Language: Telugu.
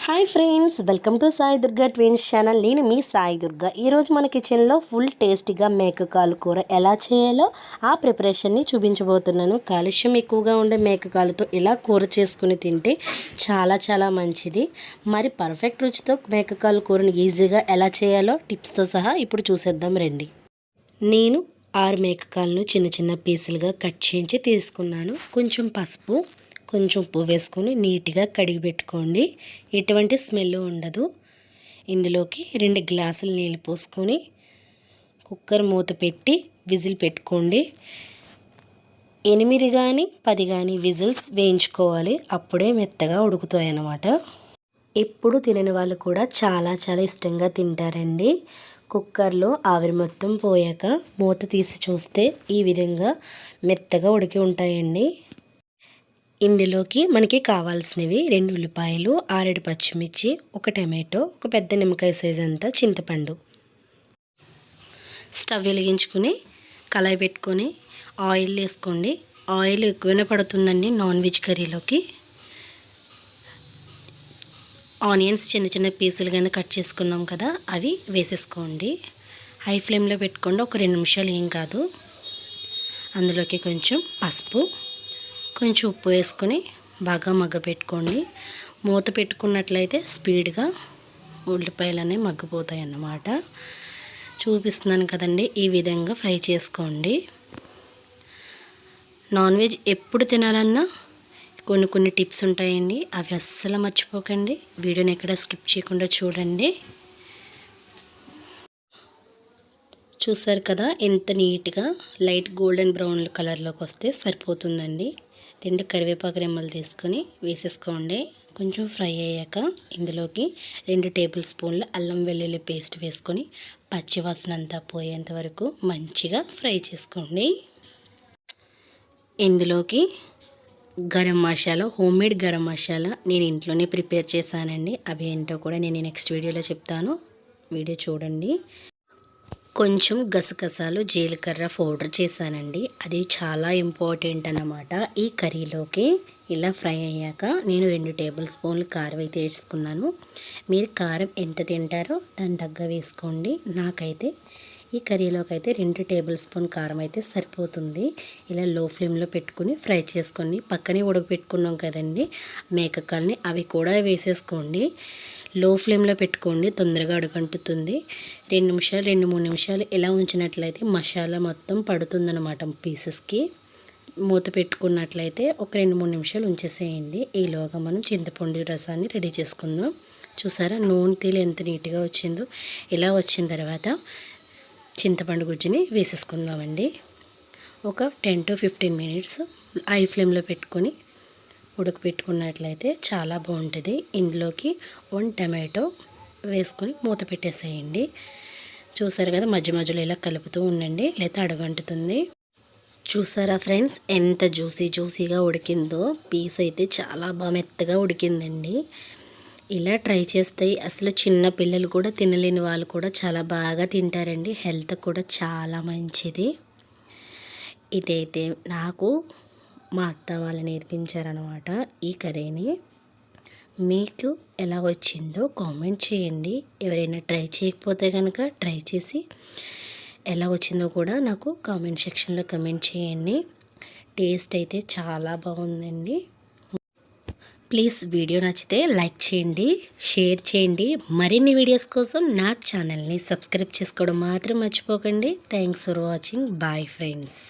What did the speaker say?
Hi friends, welcome to Sai Durga twins channel. నేను మీ సాయి దుర్గా. ఈరోజు మన కిచెన్లో ఫుల్ టేస్టీగా మేకకాలు కూర ఎలా చేయాలో ఆ ప్రిపరేషన్ని చూపించబోతున్నాను. కాలుష్యం ఎక్కువగా ఉండే మేకకాలతో ఇలా కూర చేసుకుని తింటే చాలా చాలా మంచిది. మరి పర్ఫెక్ట్ రుచితో మేకకాలు కూరని ఈజీగా ఎలా చేయాలో టిప్స్తో సహా ఇప్పుడు చూసేద్దాం రండి. నేను 6 మేకకాలను చిన్న చిన్న పీసులుగా కట్ చేయించి తీసుకున్నాను. కొంచెం పసుపు, కొంచెం ఉప్పు వేసుకొని నీట్గా కడిగి పెట్టుకోండి. ఎటువంటి స్మెల్ ఉండదు. ఇందులోకి 2 గ్లాసుల నీళ్ళు పోసుకొని కుక్కర్ మూత పెట్టి విజిల్ పెట్టుకోండి. 8 కానీ 10 కానీ విజిల్స్ వేయించుకోవాలి. అప్పుడే మెత్తగా ఉడుకుతాయి అన్నమాట. ఎప్పుడు తినని వాళ్ళు కూడా చాలా చాలా ఇష్టంగా తింటారండి. కుక్కర్లో ఆవిరి మొత్తం పోయాక మూత తీసి చూస్తే ఈ విధంగా మెత్తగా ఉడికి ఉంటాయండి. ఇందులోకి మనకి కావాల్సినవి 2 ఉల్లిపాయలు, 6 పచ్చిమిర్చి, 1 టమాటో, ఒక పెద్ద నిమ్మకాయ సైజ్ అంతా చింతపండు. స్టవ్ వెలిగించుకుని కళాయి పెట్టుకొని ఆయిల్ వేసుకోండి. ఆయిల్ ఎక్కువనే పడుతుందండి నాన్ వెజ్ కర్రీలోకి. ఆనియన్స్ చిన్న చిన్న పీసులుగానే కట్ చేసుకున్నాం కదా, అవి వేసేసుకోండి. హై ఫ్లేమ్లో పెట్టుకోండి. ఒక 2 నిమిషాలు ఏం కాదు. అందులోకి కొంచెం పసుపు, కొంచెం ఉప్పు వేసుకొని బాగా మగ్గపెట్టుకోండి. మూత పెట్టుకున్నట్లయితే స్పీడ్గా ఉల్లిపాయలనే మగ్గిపోతాయి అన్నమాట. చూపిస్తున్నాను కదండి, ఈ విధంగా ఫ్రై చేసుకోండి. నాన్ వెజ్ ఎప్పుడు తినాలన్నా కొన్ని టిప్స్ ఉంటాయండి, అవి అస్సలు మర్చిపోకండి. వీడియోని ఎక్కడ స్కిప్ చేయకుండా చూడండి. చూసారు కదా, ఎంత నీట్గా లైట్ గోల్డెన్ బ్రౌన్ కలర్లోకి వస్తే సరిపోతుందండి. 2 కరివేపాకు రెమ్మలు తీసుకొని వేసేసుకోండి. కొంచెం ఫ్రై అయ్యాక ఇందులోకి 2 టేబుల్ స్పూన్ల అల్లం వెల్లుల్లి పేస్ట్ వేసుకొని పచ్చివాసన అంతా పోయేంత వరకు మంచిగా ఫ్రై చేసుకోండి. ఇందులోకి గరం మసాలా, హోమ్మేడ్ గరం మసాలా నేను ఇంట్లోనే ప్రిపేర్ చేశానండి. అవి ఏంటో కూడా నేను నెక్స్ట్ వీడియోలో చెప్తాను. వీడియో చూడండి. కొంచెం గసగసాలు, జీలకర్ర పౌడర్ చేశానండి. అది చాలా ఇంపార్టెంట్ అన్నమాట ఈ కర్రీలోకి. ఇలా ఫ్రై అయ్యాక నేను 2 టేబుల్ స్పూన్లు కారం అయితే వేసుకున్నాను. మీరు కారం ఎంత తింటారో దాని తగ్గ వేసుకోండి. నాకైతే ఈ కర్రీలోకి అయితే 2 టేబుల్ స్పూన్ కారం అయితే సరిపోతుంది. ఇలా లో ఫ్లేమ్లో పెట్టుకుని ఫ్రై చేసుకోండి. పక్కనే ఉడకపెట్టుకున్నాం కదండి మేకకాల్ని, అవి కూడా వేసేసుకోండి. లో ఫ్లేమ్లో పెట్టుకోండి, తొందరగా అడుగంటుతుంది. 2-3 నిమిషాలు ఇలా ఉంచినట్లయితే మసాలా మొత్తం పడుతుందన్నమాట పీసెస్కి. మూత పెట్టుకున్నట్లయితే ఒక 2-3 నిమిషాలు ఉంచేసేయండి. ఈలోగా మనం చింతపండు రసాన్ని రెడీ చేసుకుందాం. చూసారా నూనె తేలి ఎంత నీట్గా వచ్చిందో. ఇలా వచ్చిన తర్వాత చింతపండు గుజ్జుని వేసేసుకుందామండి. ఒక 10 to 15 మినిట్స్ హై ఫ్లేమ్లో పెట్టుకొని ఉడకపెట్టుకున్నట్లయితే చాలా బాగుంటుంది. ఇందులోకి 1 టమాటో వేసుకొని మూత పెట్టేసేయండి. చూసారు కదా, మధ్య మధ్యలో ఇలా కలుపుతూ ఉండండి, లేకపోతే అడుగంటుతుంది. చూసారా ఫ్రెండ్స్, ఎంత జ్యూసీగా ఉడికిందో. పీస్ అయితే చాలా బాగా మెత్తగా ఉడికిందండి. ఇలా ట్రై చేస్తే అసలు చిన్న పిల్లలు కూడా తినలేని వాళ్ళు కూడా చాలా బాగా తింటారండి. హెల్త్ కూడా చాలా మంచిది. ఇదైతే నాకు మా అత్త వాళ్ళు నేర్పించారనమాట ఈ కర్రీని. మీకు ఎలా వచ్చిందో కామెంట్ చేయండి. ఎవరైనా ట్రై చేయకపోతే కనుక ట్రై చేసి ఎలా వచ్చిందో కూడా నాకు కామెంట్ సెక్షన్లో కామెంట్ చేయండి. టేస్ట్ అయితే చాలా బాగుందండి. ప్లీజ్ వీడియో నచ్చితే లైక్ చేయండి, షేర్ చేయండి. మరిన్ని వీడియోస్ కోసం నా ఛానల్ని సబ్స్క్రైబ్ చేసుకోవడం మాత్రం మర్చిపోకండి. Thanks for watching. Bye friends.